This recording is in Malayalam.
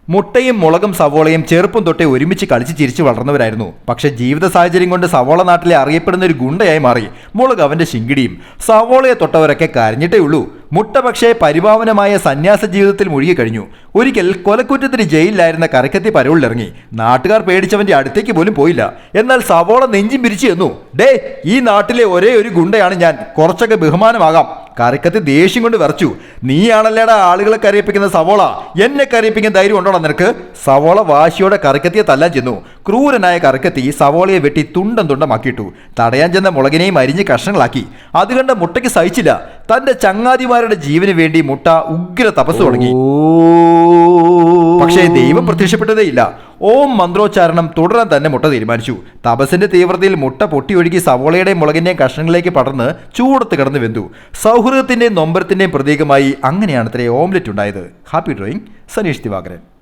മുട്ടയും മുളകും സവോളയും ചെറുപ്പം തൊട്ടേ ഒരുമിച്ച് കളിച്ച് ചിരിച്ചു വളർന്നവരായിരുന്നു. പക്ഷെ ജീവിത സാഹചര്യം കൊണ്ട് സവോള നാട്ടിലെ അറിയപ്പെടുന്ന ഒരു ഗുണ്ടയായി മാറി. മുളക് അവന്റെ ശിങ്കിടിയും. സവോളയെ തൊട്ടവരൊക്കെ കരഞ്ഞിട്ടേ ഉള്ളൂ. മുട്ട പക്ഷേ പരിപാവനമായ സന്യാസ ജീവിതത്തിൽ മുഴുകിക്കഴിഞ്ഞു. ഒരിക്കൽ കൊലക്കുറ്റത്തിന് ജയിലിലായിരുന്ന കരക്കത്തി പരോളിലിറങ്ങി. നാട്ടുകാർ പേടിച്ചവന്റെ അടുത്തേക്ക് പോലും പോയില്ല. എന്നാൽ സവോള നെഞ്ചും പിരിച്ചു ചെന്നു. ഡേ, ഈ നാട്ടിലെ ഒരേ ഒരു ഗുണ്ടയാണ് ഞാൻ, കുറച്ചൊക്കെ ബഹുമാനമാകാം. കരക്കത്തി ദേഷ്യം കൊണ്ട് വിറച്ചു. നീയാണല്ലേടാ ആളുകളെ കരയിപ്പിക്കുന്ന സവോള, എന്നെ കരയിപ്പിക്കാൻ ധൈര്യം ഉണ്ടോടാ നിനക്ക്? സവോള വാശിയോടെ കരക്കത്തിയെ തല്ലാൻ ചെന്നു. ക്രൂരനായ കരക്കത്തി സവോളയെ വെട്ടി തുണ്ടം തുണ്ടമാക്കിയിട്ടു. തടയാൻ ചെന്ന മുളകിനെയും അരിഞ്ഞ് കഷ്ണങ്ങളാക്കി. അത് കണ്ട മുട്ടയ്ക്ക് സഹിച്ചില്ല. തന്റെ ചങ്ങാതിമാരുടെ ജീവന് വേണ്ടി മുട്ട ഉഗ്ര തപസ് തുടങ്ങി. പക്ഷേ ദൈവം പ്രത്യക്ഷപ്പെട്ടതേയില്ല. ഓം മന്ത്രോച്ചാരണം തുടരാൻ തന്നെ മുട്ട തീരുമാനിച്ചു. തപസിന്റെ തീവ്രതയിൽ മുട്ട പൊട്ടിയൊഴുകി സവോളയുടെയും മുളകിന്റെയും കഷ്ണങ്ങളിലേക്ക് പടർന്ന് ചൂടത്ത് കിടന്ന് വെന്തു. സൗഹൃദത്തിന്റെയും നൊമ്പരത്തിന്റെയും പ്രതീകമായി അങ്ങനെയാണ് ഇത്രയും ഓംലെറ്റ് ഉണ്ടായത്. Happy drawing, Saneesh Divakaran.